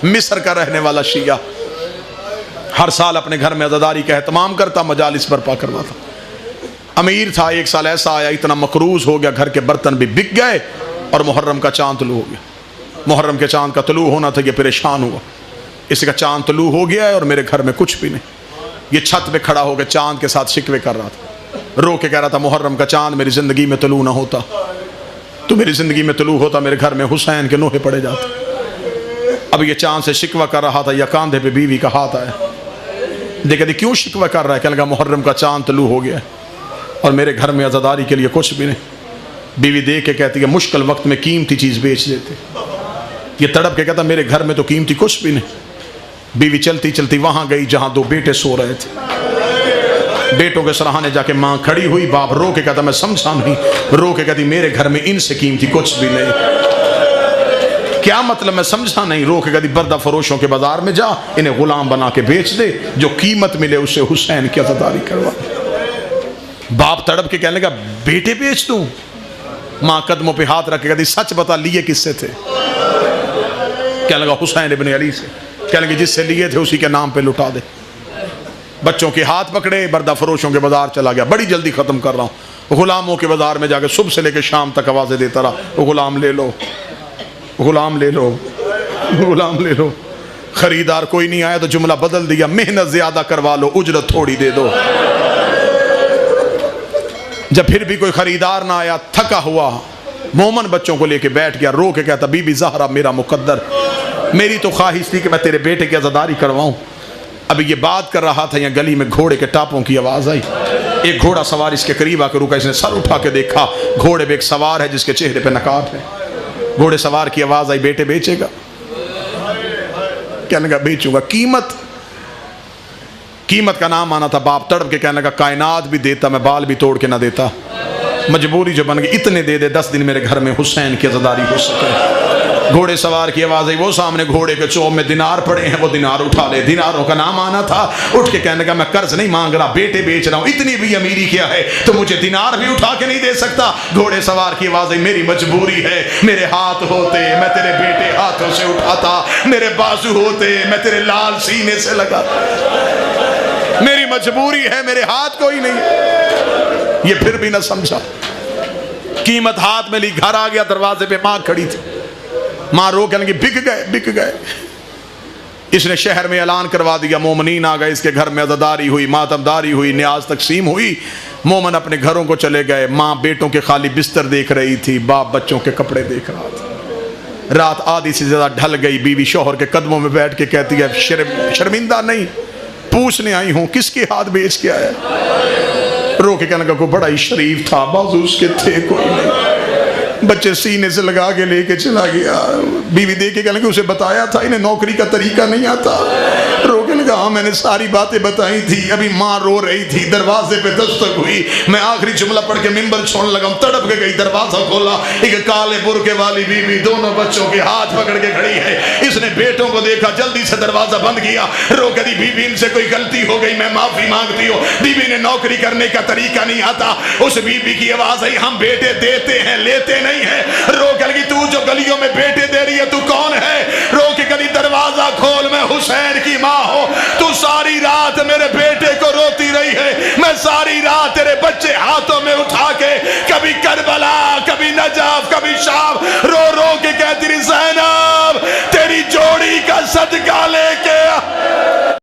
مصر کا رہنے والا شیعہ ہر سال اپنے گھر میں عزاداری کا اہتمام کرتا، مجالس برپا کرواتا. امیر تھا. ایک سال ایسا آیا اتنا مقروض ہو گیا، گھر کے برتن بھی بک گئے اور محرم کا چاند طلوع ہو گیا. محرم کے چاند کا طلوع ہونا تھا، یہ پریشان ہوا. اس کا چاند طلوع ہو گیا ہے اور میرے گھر میں کچھ بھی نہیں. یہ چھت پہ کھڑا ہو کے چاند کے ساتھ شکوے کر رہا تھا، رو کے کہہ رہا تھا محرم کا چاند میری زندگی میں طلوع نہ ہوتا تو میری زندگی میں طلوع ہوتا، میرے گھر میں حسین کے نوحے پڑے جاتے. اب یہ چاند سے شکوہ کر رہا تھا، یا کاندھے پہ بیوی کا ہاتھ آیا. دیکھا کیوں شکوہ کر رہا ہے؟ کہنے لگا محرم کا چاند طلوع ہو گیا اور میرے گھر میں عزاداری کے لیے کچھ بھی نہیں. بیوی دیکھ کے کہتی ہے مشکل وقت میں قیمتی چیز بیچ دیتے. یہ تڑپ کے کہتا میرے گھر میں تو قیمتی کچھ بھی نہیں. بیوی چلتی چلتی وہاں گئی جہاں دو بیٹے سو رہے تھے. بیٹوں کے سراہانے جا کے ماں کھڑی ہوئی. باپ رو کے کہتا میں سمجھا نہیں. رو کے کہتی میرے گھر میں ان سے قیمتی کچھ بھی نہیں. کیا مطلب؟ میں سمجھا نہیں. رو کے کہتی بردہ فروشوں کے بازار میں جا، انہیں غلام بنا کے بیچ دے، جو قیمت ملے اسے حسین کی عزاداری کروا. باپ تڑپ کے کہنے لگا بیٹے بیچ دوں؟ ماں قدموں پہ ہاتھ رکھ کے کہتی سچ بتا لیے کس سے تھے؟ کہنے لگا حسین ابن علی سے. کہنے لگا جس سے لیے تھے اسی کے نام پہ لٹا دے. بچوں کے ہاتھ پکڑے، بردہ فروشوں کے بازار چلا گیا. بڑی جلدی ختم کر رہا ہوں. غلاموں کے بازار میں جا کے صبح سے لے کے شام تک آوازیں دیتا رہا غلام لے لو، غلام لے لو، غلام لے لو. خریدار کوئی نہیں آیا تو جملہ بدل دیا محنت زیادہ کروا لو، اجرت تھوڑی دے دو. جب پھر بھی کوئی خریدار نہ آیا، تھکا ہوا مومن بچوں کو لے کے بیٹھ گیا. رو کے کہتا بی بی زہرا میرا مقدر، میری تو خواہش تھی کہ میں تیرے بیٹے کی عزاداری کرواؤں. ابھی یہ بات کر رہا تھا، یہاں گلی میں گھوڑے کے ٹاپوں کی آواز آئی. ایک گھوڑا سوار اس کے قریب آ کے رکا. اس نے سر اٹھا کے دیکھا، گھوڑے پہ ایک سوار ہے جس کے چہرے پہ نقاب ہے. گھوڑے سوار کی آواز آئی بیٹے بیچے گا؟ کہنے لگا بیچوں گا. قیمت کا نام آنا تھا. باپ تڑپ کے کہنے لگا کائنات بھی دیتا میں بال بھی توڑ کے نہ دیتا. مجبوری جو بن گئی اتنے دے دے 10 دن میرے گھر میں حسین کی عزاداری ہو سکے. گھوڑے سوار کی آواز آئی. وہ سامنے گھوڑے کے چوب میں دینار پڑے ہیں، وہ دینار اٹھا لے. دیناروں کا نام آنا تھا. اٹھ کے کہنے لگا میں قرض نہیں مانگ رہا، بیٹے بیچ رہا ہوں. اتنی بھی امیری کیا ہے تو مجھے دینار بھی اٹھا کے نہیں دے سکتا. گھوڑے سوار کی آواز آئی میری مجبوری ہے، میرے ہاتھ ہوتے میں تیرے بیٹے ہاتھوں سے اٹھاتا، میرے بازو ہوتے میں تیرے لال سینے سے لگاتا. میری مجبوری ہے، میرے ہاتھ کوئی نہیں. یہ پھر بھی نہ سمجھا. قیمت ہاتھ میں لی، گھر آ گیا. دروازے پہ ماں کھڑی تھی. ماں رو کہنے کی بک گئے. اس نے شہر میں اعلان کروا دیا، مومنین آ گئے. اس کے گھر میں عزاداری ہوئی، ماتمداری ہوئی، نیاز تقسیم ہوئی. مومن اپنے گھروں کو چلے گئے. ماں بیٹوں کے خالی بستر دیکھ رہی تھی، باپ بچوں کے کپڑے دیکھ رہا تھا. رات آدھی سے زیادہ ڈھل گئی. بیوی شوہر کے قدموں میں بیٹھ کے کہتی ہے شرمندہ نہیں، پوچھنے آئی ہوں کس کے ہاتھ بیچ کے آیا؟ رو کے کہنے کا کوئی بڑا ہی شریف تھا، بازو اس کے تھے کوئی نہیں. بچے سینے سے لگا کے لے کے چلا گیا. بیوی دیکھ کے کہنے کہ اسے بتایا تھا انہیں نوکری کا طریقہ نہیں آتا. رو کے کہا ہاں میں نے ساری باتیں بتائی تھی. ابھی ماں رو رہی تھی. دروازے پہ دستک ہوئی. میں آخری جملہ پڑھ کے منبر چھوڑنے لگا ہوں. تڑپ کے گئی. دروازہ کھولا. ایک کالے برقعے والی بیوی دونوں بچوں کے ہاتھ پکڑ کے کھڑی ہے. اس نے بیٹوں کو دیکھا، جلدی سے دروازہ بند کیا. رو کے دی بیوی ان سے کوئی غلطی ہو گئی، میں معافی مانگتی ہوں. بیوی نے نوکری کرنے کا طریقہ نہیں آتا. اس بیوی کی آواز آئی ہم بیٹے دیتے ہیں لیتے نہیں ہے. رو کے لگی تو جو گلیوں میں بیٹے دے رہی ہے تو کون ہے؟ رو کے گلی دروازہ کھول، میں حسین کی ماں ہوں. تو ساری رات میرے بیٹے کو روتی رہی ہے. میں ساری رات تیرے بچے ہاتھوں میں اٹھا کے کبھی کربلا کبھی نجف کبھی شام رو رو کے کہتی رہی زینب تیری جوڑی کا صدقہ